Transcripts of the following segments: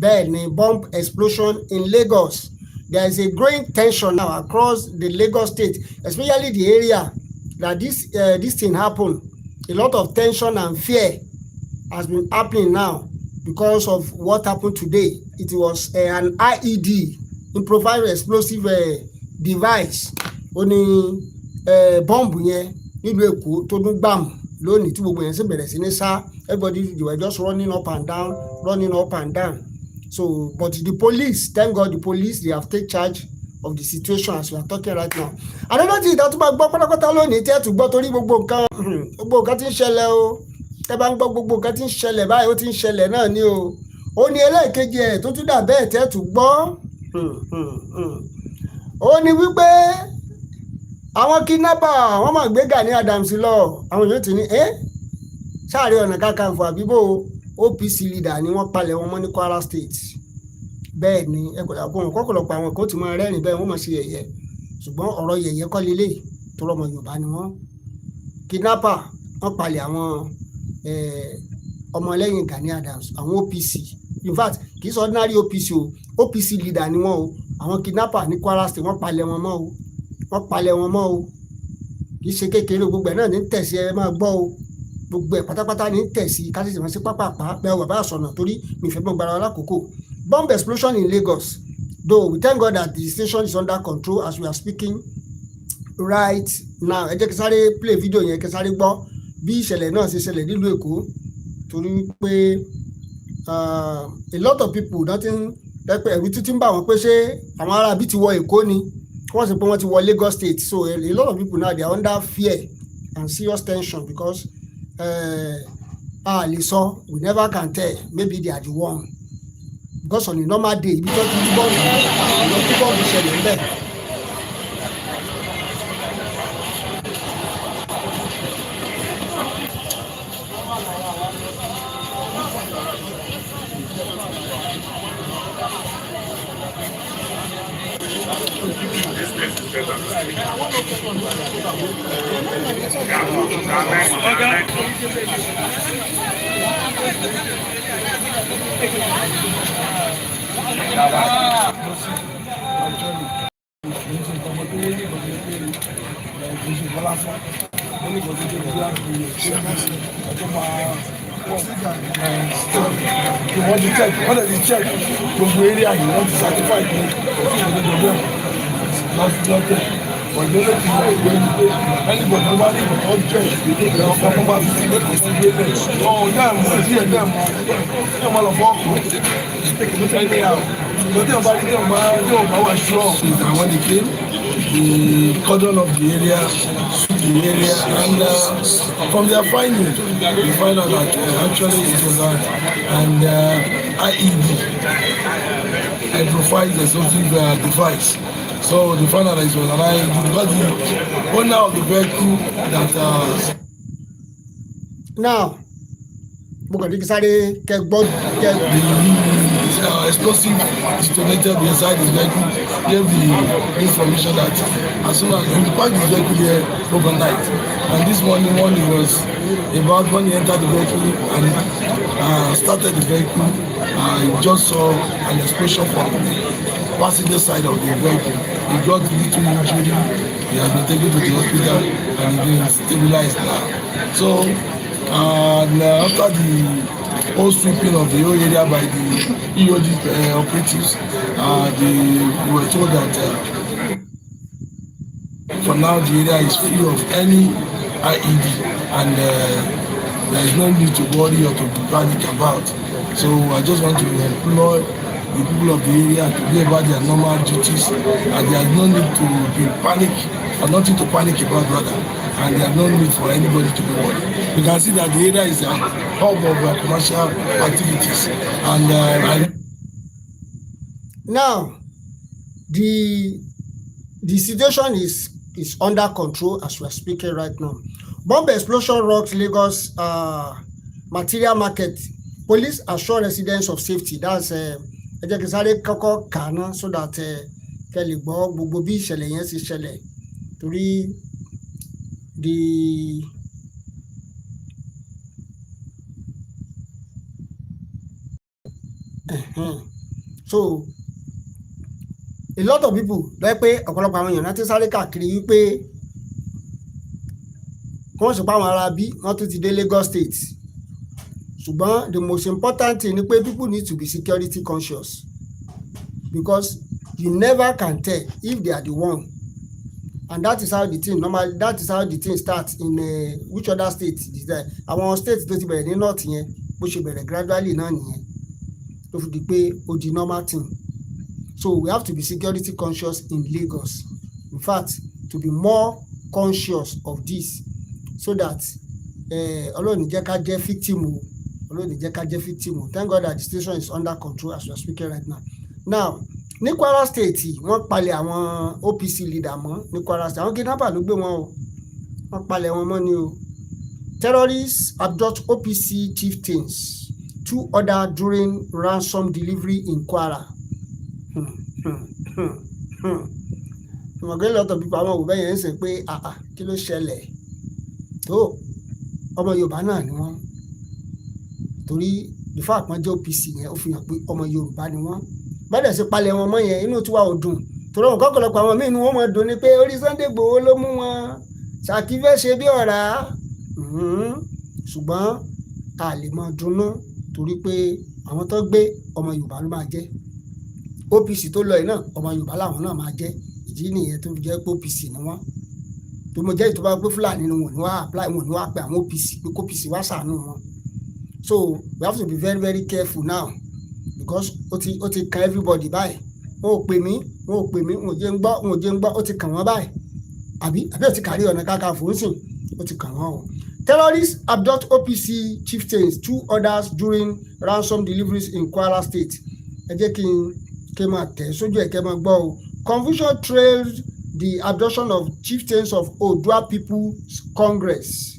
bẹ́ẹ̀ ni bomb explosion in Lagos. There is a growing tension now across the Lagos state, especially the area that this thing happened. A lot of tension and fear has been happening now because of what happened today. It was an IED, improvised explosive device. Ó ní bọ́ǹbù yẹn nílùú Èkó tó dún gbàmù lónìí tí gbogbo yẹn sì bẹ̀rẹ̀ sí ní sá. Everybody, they were just running up and down. So, but the police, thank God, the police, they have taken charge of the situation as we are talking right now. Another thing that we gbọ́ pátápátá lónìí tẹ́ tún gbọ́ torí gbogbo nǹkan tí ń ṣẹlẹ̀ o. Tẹ́ bá ń gbọ́ gbogbo nǹkan tí ń ṣẹlẹ̀ báyìí ó ti ń ṣẹlẹ̀ náà ni o. Ó ní ẹlẹ́ẹ̀kejì ẹ̀ tó tún dà bẹ́ẹ̀ tẹ́ tún gbọ́. Ó ní wípé àwọn kidnapper wọ́n máa gbé Gani Adams lọ. Àwọn yóò ti ní Ṣáàrẹ Ọ̀nà Kakanfò àbíbò OPC leader ni wọ́n palẹ̀ wọn mọ́ ní Kwara State. Bẹ́ẹ̀ ni ọ̀pọ̀lọpọ̀ àwọn kan ti máa rẹ́rìn bẹ́ẹ̀ wọ́n máa ṣe yẹ̀yẹ́, ṣùgbọ́n ọ̀rọ̀ yẹ̀yẹ́ kọ́ lélẹ̀ tó rọmọ Yorùbá ni wọ́n. Kidnapper wọ́n palẹ̀ àwọn ọmọlẹ́yìn Gani Adams, àwọn OPC. In fact kì í sọ ordinary OPC o, OPC leader ni wọ́n o. Àwọn kidnapper ní Kwara State wọ́n palẹ̀ wọn mọ́ o. Kì í ṣe kékeré, gbogbo ẹ̀ náà ní tẹ̀sí ẹ máa gbọ́ o. Gbogbo ẹ̀ pátápátá ní tẹ̀sí kásìsì wọn sí pápápá bẹ́ẹ̀ wà bá àsọ̀nà torí mi fẹ́ mọ́ gbára wa lákòókò. Bomb explosion in Lagos, though we thank God that the station is under control as we are speaking right now. Ẹ jẹ́ kí sáré play video yẹn kí sáré gbọ́ bí ìṣẹ̀lẹ̀ náà ṣe ṣẹlẹ̀ nílùú Èkó torí pé a lot of people nothing pé ẹ̀rù títí ń bà wọ́n pé ṣé àwọn ará bí ti wọ Èkó ni wọ́n sì pé wọ́n ti wọ Lagos State, so a lot of people now they are under fear and serious tension because we never can tell, maybe they are the one because on a normal day ibi tó ti bọ́ọ̀lù ṣẹlẹ̀ ń bẹ̀. Wọ́n ti check gbogbo area yìí wọ́n ti certify pé lọ́tẹ̀ ọ̀dọ́ ti yọ ìwé ní pé anybody tó bá ní ìgbọ̀n jẹ́ ìgbọ̀n tó bá fi sí lókè sí ilé bẹ́ẹ̀ ọ̀hún náà mọ̀ sí ẹ̀dẹ́ mọ̀ ní ọmọ lọ fọ́ ọkùnrin ẹni àwọn ìgbọ̀n tí wọ́n bá ní ọmọ wà ṣọ́ àwọn nìké the cordon of the area and from their findings we find out that actually it was an IED, improvised explosive device. So the found out that it was an IED because the owner of the vehicle that now the explosive detonated inside the vehicle gave the information that as soon as we parked the vehicle here overnight, and this morning when he was about when he entered the vehicle and started the vehicle, he just saw an explosion from the passenger side of the vehicle. He got little injury, he has been taken to the hospital and he's been stabilized now. So after the whole sweeping of the whole area by the EOD operatives, we were told that for now the area is free of any IED and there is no need to worry or to panic about. So I just want to implore the people of the area to go about their normal duties, and there is no need to be panic or nothing to panic about rather, and there is no need for anybody to be worried. You can see that the area is a hub of commercial activities, and now the situation is under control as we are speaking right now. Bomb explosion rocks Lagos material market. Police assure residents of safety. That's ẹ jẹ́ kí sáré kọ́kọ́ kà ná so that kẹ́ lè gbọ́ gbogbo bí ìṣẹ̀lẹ̀ yẹn ṣe ṣẹlẹ̀ torí So a lot of people lọ pé ọ̀pọ̀lọpọ̀ àwọn èèyàn náà ti sáré káàkiri wípé wọ́n sọ pé àwọn ará bí wọ́n tún ti dé Lagos State, ṣùgbọ́n the most important thing ni pé people need to be security conscious, because you never can tell if they are the one, and that is how the thing starts in which other state is there. Àwọn state tó ti bẹ̀rẹ̀ ní north yẹn bó ṣe bẹ̀rẹ̀ gradually náà nìyẹn tó fi di pé ó di normal thing. So we have to be security conscious in Lagos, in fact to be more conscious of this, so that Ọlọ́run ní jẹ́ ká jẹ́ victim o, Ọlọ́run ní jẹ́ ká jẹ́ victim o. Thank God that the situation is under control as we are speaking right now. Now ní Kwara State wọ́n palẹ̀ àwọn OPC leader mọ́ ní Kwara State, àwọn kidnapper ló gbé wọn o, wọ́n palẹ̀ wọn mọ́ ni o. Terrorists abduct OPC chieftains, 2 others during ransom delivery in Kwara. Ìmọ̀gẹ́ lọ́tọ̀ pípa àwọn òbẹ́ yẹn ń sè pé kí ló ṣẹlẹ̀ tó ọmọ Yorùbá náà ni wọ́n, torí ìfọ̀ àpọ́njẹ́ OPC yẹn ó fi hàn pé ọmọ Yorùbá ni wọ́n. Bẹ́ẹ̀ sì palẹ̀ wọn mọ́ yẹn inú tiwa ò dùn, torí wọn kọ́kọ́lọpọ̀ àwọn míì ni wọ́n mọ̀ dùn ni pé orí Sunday Igboho ló mú wọn, Ṣàkí fẹ́ ṣe bí ọ̀rá, ṣùgbọ́n a lè mọ dunnú torí pé àwọn tó gbé ọmọ Yorùbá ló máa jẹ́. OPC tó lọ yìí náà ọmọ Yorùbá làwọn náà máa jẹ́, ìdí nìyẹn tó jẹ́ pé OPC ni wọ́n. tó mo jẹ́ ìtọ́ba pé Fúlàní ni wọn ò ní wá apply, wọn ò ní wá pe àwọn OPC pé kó OPC wá ṣàánú wọn. So we have to be very very careful now, because ó ti kan everybody báyìí. wọn ò pè mí wọn ò jẹ́ ń gbọ́ ó ti kàn wọ́n báyìí, àbí ó ti kárí Ọ̀nà Kakanfò ń sìn, ó ti kàn wọ́n o. Terrorists abduct OPC chieftains, 2 others during ransom deliveries in Kwara State. Ẹ jẹ́ kí n máa tẹ̀ sójú ẹ̀ kẹ́ máa gbọ́ o. Confusion trailed the abduction of chieftains of Odua People's Congress.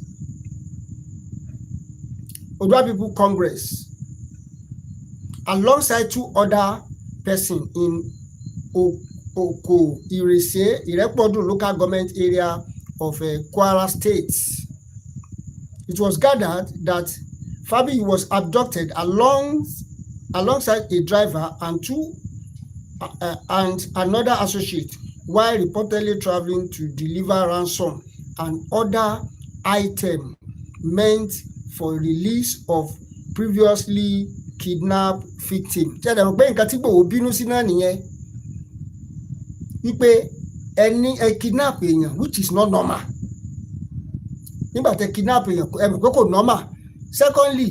Odua People Congress, alongside 2 other persons in Oko Irese, Irepodun local government area of Kwara State. It was gathered that Fabi was abducted alongside a driver and another associate while reportedly traveling to deliver ransom and other items meant for release of previously kidnapped victims. Ṣé ẹ mọ̀ pé nǹkan tí Igboho bínú sí náà nìyẹn, wípé ẹ kidnap èèyàn, which is not normal. Nígbà tẹ́ kidnap èèyàn ẹ mọ̀ pé kò normal. Secondly,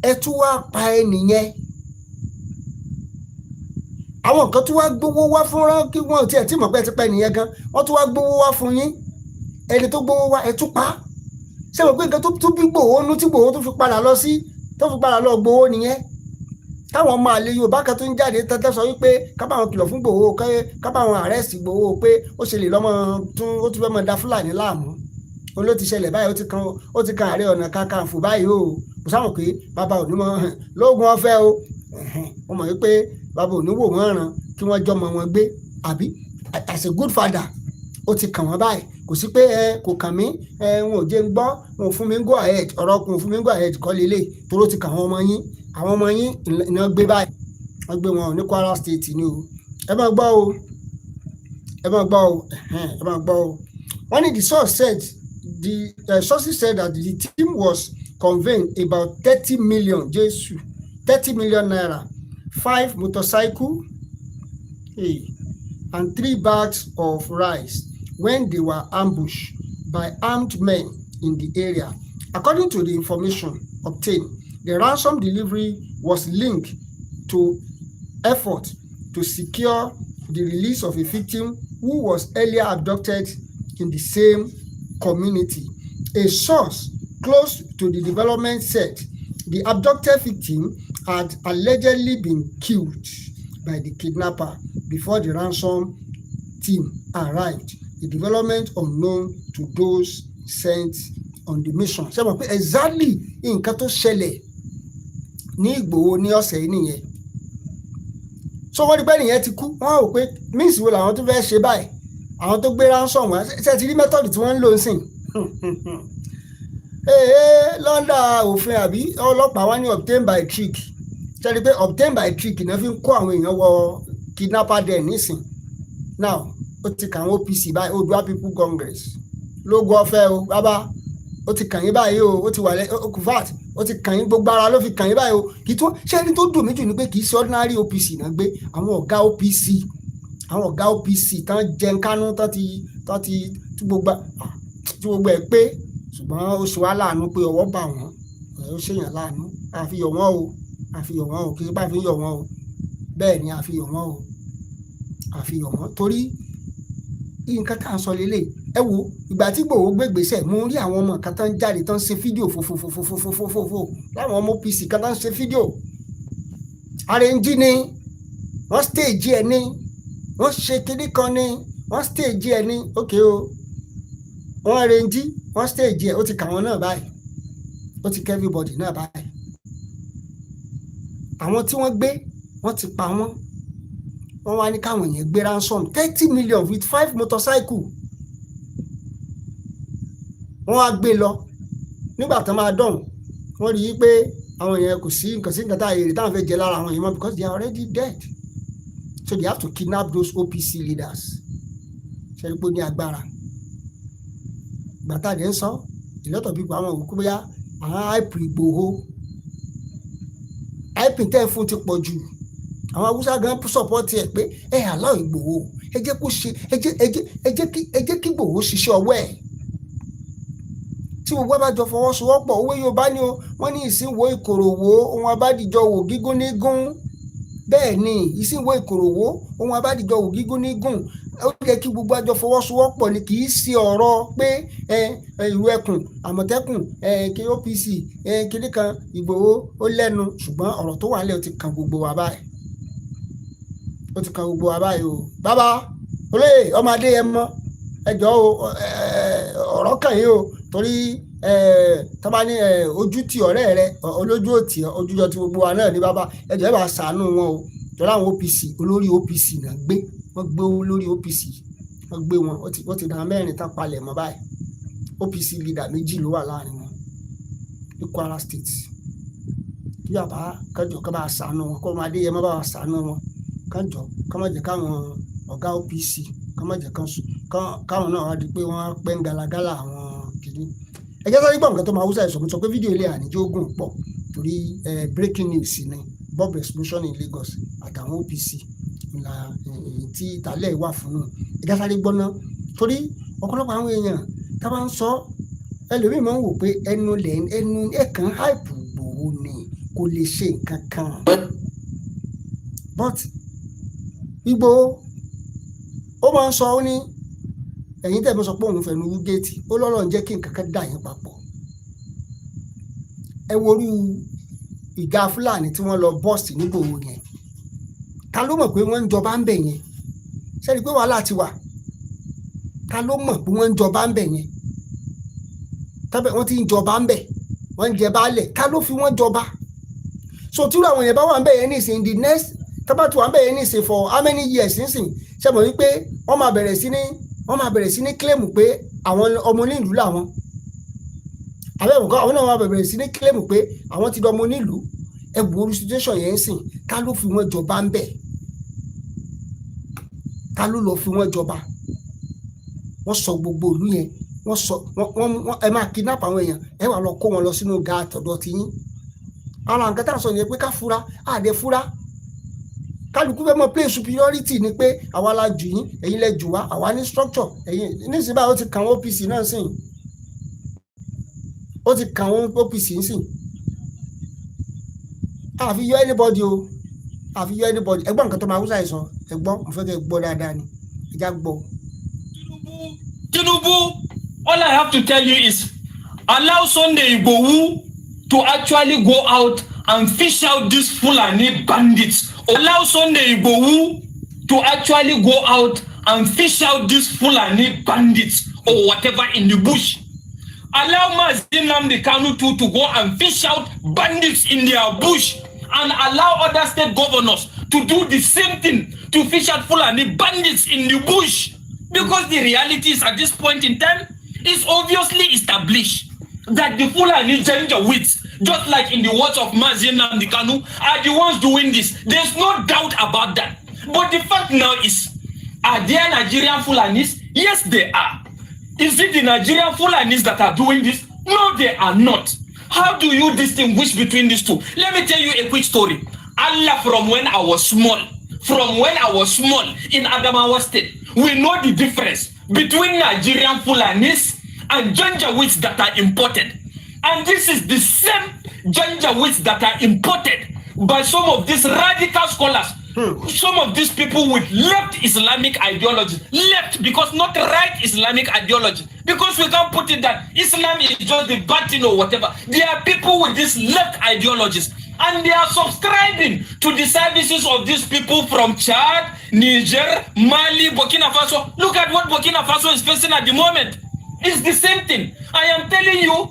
ẹ tún wá pa ẹnìyẹn, àwọn nǹkan tún wá gbowó wá fúnra kí wọ́n tiẹ̀ tí mọ̀ pé ẹ ti pa ẹnìyẹn gan, wọ́n tún wá gbowó wá fún yín, ẹni tó gbowó wá ẹ tún pa. Ṣé mọ̀ pé nǹkan tó tún bí Igboho nú tí Igboho tó fi padà lọ gbowó nìyẹn. Táwọn ọmọ àlè Yorùbá kan tó ń jáde tẹ́tẹ́ sọ wípé kábàwọn kìlọ̀ fún Igboho, kábàwọn arrest Igboho pé ó ṣe lè lọ́mọ ó tún fẹ́ mọ da Fúlàní láàmú. Òun ló ti ṣẹlẹ̀ báyìí, ó ti kan Ààrẹ Ọ̀nà Kakanfò báyìí o. Kò sáwọn pé bàbá ò ní mọ lóògùn ọ̀fẹ́ o. Wọ́n mọ̀ wípé bàbá ò ní wò wọ́n ràn kí wọ́n jọmọ wọn gbé, àbí as a good father ó ti kàn wọ́n báyìí. Kò sí pé kò kàn mí, wọn ò jẹ́ ń gbọ́, wọn ò fún mi go ahead, ọ̀rọ̀ kò fún mi go ahead kọ́ lélẹ̀ toró ti kàn àwọn ọmọ yín ni wọ́n gbé báyìí, wọ́n gbé wọn ní Kwara State ni o. Ẹ máa gbọ́ o. Wọ́n ní the sources said that the team was conveying about 30 million naira, 5 motorcycles, and 3 bags of rice when they were ambushed by armed men in the area. According to the information obtained, the ransom delivery was linked to effort to secure the release of a victim who was earlier abducted in the same community. A source close to the development said the abducted victim had allegedly been killed by the kidnapper before the ransom team arrived, a development unknown to those sent on the mission. Ṣé mo pé exactly nǹkan tó ṣẹlẹ̀ ní Ìgbòho ní ọ̀sẹ̀ yìí nìyẹn. So wọ́n rí pé nìyẹn ti kú, wọ́n rò pé means wo làwọn tó fẹ́ ṣe báyìí, àwọn tó gbé ransom wọn ṣe ti rí method tí wọ́n ń lò ń sìn. Lọ́ndà òfin àbí ọlọ́pàá wá ní obtained by trick. tẹ́lẹ̀ pé obtain by trick náà fi ń kó àwọn èèyàn wọ Kdnappd nísìn now ó ti kàn àwọn OPC báyìí Oòduà People Congress lógo ọ̀fẹ́ o bàbá ó ti kàn yín báyìí o ó ti wà lẹ́ kùfàt ó ti kàn yín gbogbo ara ló fi kàn yín báyìí o kì í tún ṣé ẹni tó dùn mí jù ni pé kì í ṣe ordinary OPC náà gbé àwọn ọ̀gá OPC tán jẹun kánú tán ti tí gbogbo ẹ̀ pé ṣùgbọ́n ó ṣe wá láàánú pé ọwọ́ bà wọ́n ó ṣèyàn láàánú àfihàn wọn o kì í bá fi yọ̀ wọ́n o bẹ́ẹ̀ ni àfihàn wọn torí nǹkan tá à ń sọ lélẹ̀ ẹ wo ìgbà tí Igboho gbégbèsè mo rí àwọn ọmọ kan tán jáde tán ṣe fídíò fòfòfòfòfòfòfò láwọn ọmọ OPC kan tán ṣe fídíò arẹ́njí ni wọ́n stage ẹ̀ ni wọ́n ṣe kinní kan ni wọ́n stage ẹ̀ ni ókè o wọ́n arẹ́njí wọ́n stage ẹ̀ ó ti kà wọ́n náà báyìí ó ti kẹ́ everybody náà báyìí àwọn tí wọ́n gbé wọ́n ti pa wọ́n wá ní káwọn èèyàn gbé ransom 30 million with 5 motorcycle wọ́n wá gbé lọ nígbà tó máa dọ̀hún wọ́n rí i pé àwọn èèyàn kò sí nǹkan tá a èrè táwọn fẹ́ jẹ lára àwọn èèyàn mọ́ because they are already dead so they have to kidnap those OPC leaders ṣẹ́ni pé ó ní agbára gbàtà dé ń sọ ìlọ́tọ̀ pípa àwọn òkú bóyá àwọn hype Igboho hype tẹ́ fún ti pọ̀ jù àwọn Haúsá gan support ẹ̀ pé ẹ allow Igboho ẹ jẹ́ kó ṣe ẹ jẹ́ kí Igboho ṣiṣẹ́ ọwọ́ ẹ̀ tí gbogbo bá jọ fọwọ́sowọ́pọ̀ owó Yorùbá ni wọ́n ní ìsìnwó ìkòròwò ohun abádìjọ wò gígùn ní gùn bẹ́ẹ̀ ni ìsìnwó ìkòròwò ohun abádìjọ wò gígùn ní gùn ó yẹ kí gbogbo àjọ fọwọ́sowọ́pọ̀ ni kì í ṣe ọ̀rọ̀ pé ìlú ẹkùn Àmọ̀tẹ́kùn kí OPC kíní kan Ìgbòho ó lẹ́nu ṣùgbọ́n ọ̀rọ̀ tó wà nílẹ̀ ó ti kan gbogbo wa báyìí o bàbá olóyè ọmọdé ẹ mọ ẹjọ́ o ọ̀rọ̀ kàn yín o torí tọ́ba ní ojú ti ọ̀rẹ́ rẹ olójú òtì ojújọ ti gbogbo wa náà ní bàbá ẹjọ́ ẹ bá ṣàánú wọn o torí àwọn OPC olórí OPC náà wọ́n gbé olórí OPC wọ́n gbé wọn wọ́n ti dàn mẹ́rin tán palẹ̀ mọ́ báyìí OPC leader 2 ló wà láàrin wọn ní Kwara State kí bàbá kájọ ká bá ṣàánú wọn kó ọmọdé yẹn má bá ṣàánú wọn kájọ ká má jẹ́ káwọn ọ̀gá OPC ká má jẹ́ káwọn náà wá di pé wọ́n pẹ́ ń galagala àwọn kìíní ẹjẹ́ sáré gbọ́ nǹkan tó máa Hausa ẹ̀sọ́ sọ pé fídíò ilé àníjó ogun pọ̀ torí breaking news ni bomb explosion in Lagos àtàwọn OPC ńlá tí ìtàlẹ̀ wà fún un ẹjẹ́ sáré gbọ́ ná torí ọ̀pọ̀lọpọ̀ àwọn èèyàn tá a bá ń sọ ẹlòmíì máa ń wò pé ẹnu ẹ̀kan hype Igboho ni kò lè ṣe nǹkan kan but Igboho ó máa ń sọ ó ní ẹ̀yin tẹ̀ mọ́ sọ pé òun fẹ̀nu wú géètì ó lọ́lọ́ ń jẹ́ kí nǹkan kan dà yín papọ̀ ẹ worú ìgá Fúlàní tí wọ́n lọ bọ́ọ̀sì nígbòho yẹn ta ló mọ̀ pé wọ́n ń jọba ń bẹ̀ yẹn ṣẹ́ni pé wàhálà ti wà ta ló mọ̀ pé wọ́n ń jọba ń bẹ̀ yẹn tábẹ̀ wọ́n ti ń jọba ń bẹ̀ wọ́n ń jẹ baálẹ̀ ta ló fi wọ́n jọba so tí àwọn yẹn bá wà ń bẹ̀ yẹn nísìnyí the next tábàtù wà ń bẹ̀ yẹn nísìnyí for how many years nísìnyí ṣe mọ̀ wípé wọ́n máa bẹ̀rẹ̀ sí ní claim pé àwọn ọmọ onílùú làwọn àbẹ̀wò àwọn náà máa bẹ̀rẹ̀ sí ní claim pé àwọn ti di ọmọ onílùú ẹ̀bùn orí situation yẹn ń sìn ká ló fi wọ́n jọba ń bẹ̀ ká ló lọ fi wọ́n jọba wọ́n sọ gbogbo ìlú yẹn wọ́n sọ wọ́n ẹ máa kidnap àwọn èèyàn ẹ wà lọ kó wọn lọ sínú ga àtọ̀dọ̀ ti yín àwọn nǹkan tá à ń sọ yẹn pé ká fura àdé fura kálukú fẹ́ mọ̀ play superiority ni pé àwa la jù yín ẹ̀yin lẹ jù wá àwa ní structure ẹ̀yin nísìnyí báyìí ó ti kàn wọ́n OPC náà sìn ó ti kàn wọ́n OPC sìn àfi yọ anybody o àfi yọ anybody ẹgbọ́n nǹkan tó máa Hausa sọ ẹgbọ́n mo fẹ́ kẹ́ gbọ́ dáadáa ni ẹja gbọ́. Tinubu, all I have to tell you is allow Sunday Igboho to actually go out and fish out these Fulani bandits. Allow Sunday Igboho to actually go out and fish out these Fulani bandits or whatever in the bush. Allow Kdnappd Kanu to go and fish out bandits in their bush and allow other state governors to do the same thing, to fish out Fulani bandits in the bush. Because the reality is at this point in time, it's obviously established that the Fulani Janjaweeds, just like in the words of Mazi Nnamdi Kanu, are the ones doing this. There's no doubt about that. But the fact now is, are there Nigerian Fulanis? Yes, they are. Is it the Nigerian Fulanis that are doing this? No, they are not. How do you distinguish between these two? Let me tell you a quick story. Allah, from when I was small in Adamawa State, we know the difference between Nigerian Fulanis and Janjaweeds that are imported. And this is the same Janjaweeds that are imported by some of these radical scholars, some of these people with left Islamic ideology. Left, because not right Islamic ideology. Because we can't put it that Islam is just the bad thing or whatever. There are people with these left ideologies, and they are subscribing to the services of these people from Chad, Niger, Mali, Burkina Faso. Look at what Burkina Faso is facing at the moment. It's the same thing. I am telling you,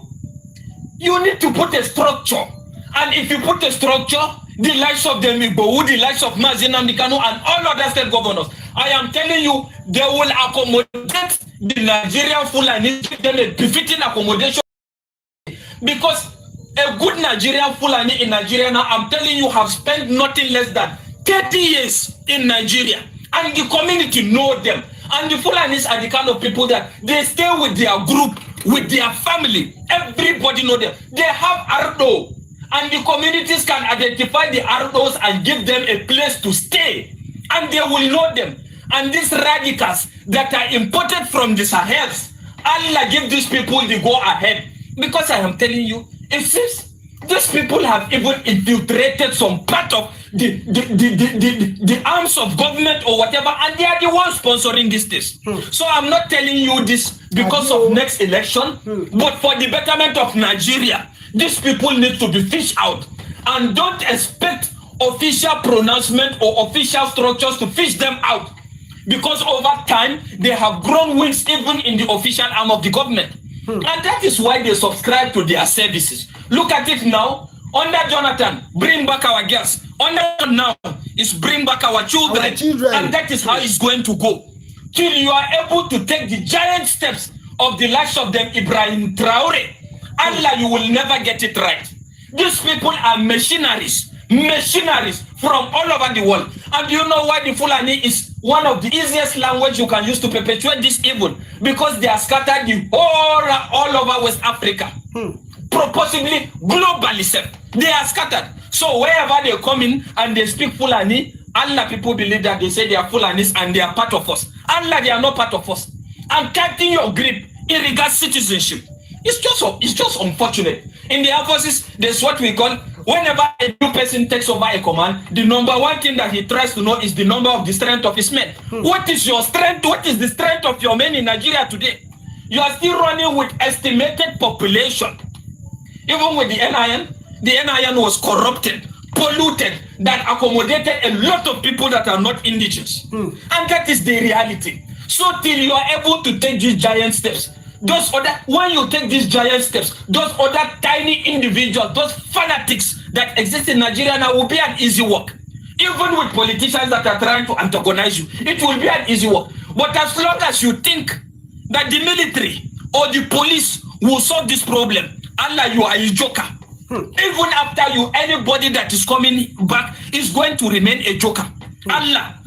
you need to put a structure. And if you put a structure, the likes of the Igboho, the likes of Mazi Nnamdi Kanu, and all other state governors, I am telling you, they will accommodate the Nigerian Fulani, give them a befitting accommodation. Because a good Nigerian Fulani in Nigeria now, I'm telling you, have spent nothing less than 30 years in Nigeria. And the community know them. And the Fulanis are the kind of people that they stay with their group, with their family. Everybody know them. They have Ardo. And the communities can identify the Ardos and give them a place to stay. And they will know them. And these radicals that are imported from the Sahels, Allah give these people the go ahead. Because I am telling you, it seems these people have even infiltrated some part of the arms of government or whatever, and they are the ones sponsoring this. So I'm not telling you this because of next election, but for the betterment of Nigeria, these people need to be fished out. And don't expect official pronouncement or official structures to fish them out, because over time they have grown wings even in the official arm of the government. And that is why they subscribe to their services. Look at it now. Under Jonathan, bring back our girls. Under now is bring back our children. And that is how it's going to go. Till you are able to take the giant steps of the likes of them Ibrahim Traore. Allah, you will never get it right. These people are machineries from all over the world. And you know why the Fulani is one of the easiest language you can use to perpetuate this evil? Because they are scattered all over West Africa. Purposely, globally, they are scattered. So wherever they come in and they speak Fulani, Allah people believe that they say they are Fulanis and they are part of us. Allah, they are not part of us. And tightening your grip in regards to citizenship. It's just unfortunate. In the Air Forces, there's what we call, whenever a new person takes over a command, the number one thing that he tries to know is the number of the strength of his men. What is your strength? What is the strength of your men in Nigeria today? You are still running with estimated population. Even with the NIN was corrupted, polluted, that accommodated a lot of people that are not indigenous. And that is the reality. So till you are able to take these giant steps, when you take these giant steps, those other tiny individuals, those fanatics that exist in Nigeria now will be an easy work. Even with politicians that are trying to antagonize you, it will be an easy work. But as long as you think that the military or the police will solve this problem, Allah, you are a joker. Even after you, anybody that is coming back is going to remain a joker. Allah,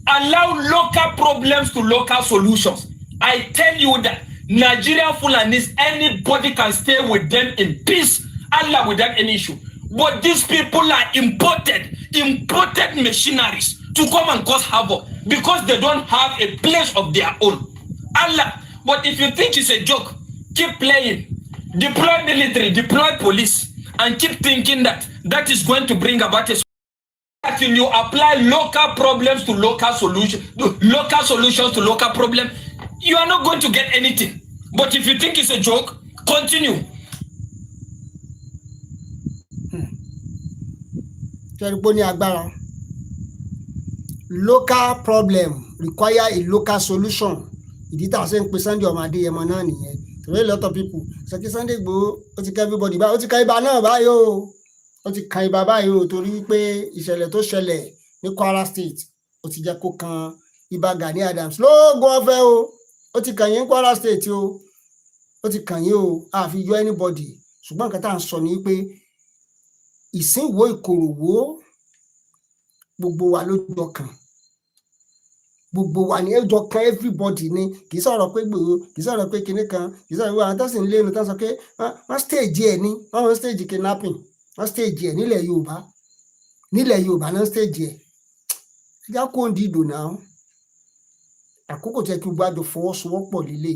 allow local problems to local solutions. I tell you that Nigerian Fulanis, anybody can stay with them in peace, Allah, without any issue. But these people are imported machineries to come and cause havoc because they don't have a place of their own. Allah, but if you think it's a joke, keep playing. Deploy military, deploy police, and keep thinking that that is going to bring about a until you apply local problems to local solutions, local solutions to local problems, you are not going to get anything. But if you think it's a joke, continue. Local problem require a local solution. Ìdí tá a ṣe ń pe Sunday ọmọ Adéyẹmọ náà nìyẹn. A lot of people sọ pé Sunday Igboho ó ti ká everybody báyìí, ó ti ká ibà náà báyìí o. Ó ti ká ibà báyìí o torí pé ìṣẹ̀lẹ̀ tó ṣẹlẹ̀ ní Kwara State ó ti jẹ́ kó kan ibà Gani Adams lóògùn ọ̀fẹ́ o. Ó ti kàn yín Kwara State o. Ó ti kàn yín o. A fi yọ anybody. ṣùgbọ́n nǹkan tá à ń sọ ni pé ìsìnwó ìkòròwó gbogbo wa ló jọ kàn, gbogbo wa ní ẹjọ́ kan everybody ni, kì í sọ̀rọ̀ pé Ìgbòho, kì í sọ̀rọ̀ pé kinní kan, kì í sọ̀rọ̀ pé àwọn tó sì ń lénu tó sọ pé wọ́n stage ẹ̀ ní, wọ́n stage kidnapping, wọ́n stage ẹ̀ nílẹ̀ Yorùbá náà stage ẹ̀. ẹjá kó ń dìdò náà, àkókò tẹ́ kí gbogbo àjọ fọwọ́sowọ́pọ̀ lílé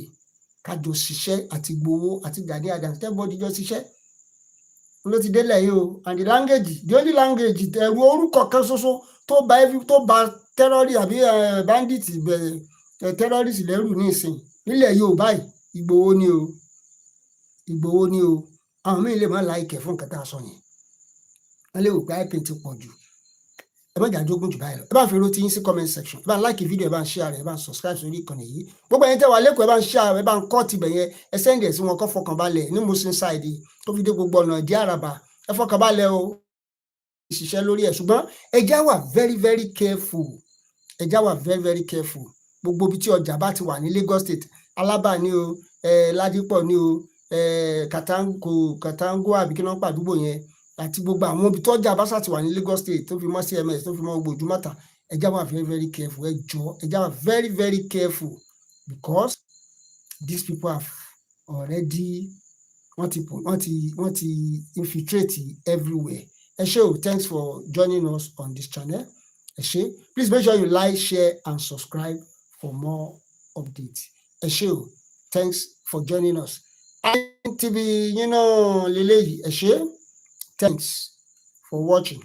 kájọ ṣiṣẹ́ àti Ìgbòho àti Gani Adams tẹ́bọ̀dì jọ ṣiṣẹ́ ló ti délẹ̀ yìí o. And the only language ẹ̀rù orúkọ kan ṣoṣo tó bá tẹ́rọ́rì àbí bandit tẹ́rọ́rìsì lẹ́rù ní ìsìn nílẹ̀ Yorùbá yìí Ìgbòho ni o. àwọn míì lè má láìkẹ̀ fún nǹkan tá a sọ yẹn, wọ́n lè wò pé ipin ti pọ̀ jù, ẹ má jà jógun jù báyìí lọ. ẹ bá fi èrò tí yín sí comment section, ẹ bá ń like fídíò, ẹ bá ń share rẹ̀, ẹ bá ń subscribe sórí ìkànnì yìí. gbogbo ẹ̀yin tẹ́ wà lẹ́kọ̀ọ́ ẹ bá ń share, ẹ bá ń kọ́ tibẹ̀ yẹn, ẹ send ẹ̀ sí wọn kó fọkàn balẹ̀ ní Muslim side tó fi dé gbogbo ọ̀nà ìdí àràbà, ẹ fọkàn balẹ̀ o, ìṣiṣẹ́ lórí ẹ̀. ṣùgbọ́n ẹ já wà very very careful, ẹ já wà very very careful. gbogbo ibi tí ọjà bá ti wà ní Lagos State, Alábà ni o, Ládìpọ̀ ni o, Katango àbí kí wọ́n pàdúgbò yẹn, àti gbogbo àwọn ibi tó ọjà bá sà ti wà ní Lagos State tó fi mọ́ CMS tó fi mọ́ gbogbo Ojúmọ́ta, ẹ já wà very very careful. ẹ jọ̀ọ́ ẹ já wà very very careful because these people have already wọ́n ti infiltrate everywhere. ẹ ṣé o, thanks for joining us on this channel. ẹ ṣé, please make sure you like, share and subscribe for more updates. ẹ ṣé o, thanks for joining us. ITV lélẹ́yìí, ẹ ṣé, thanks for watching.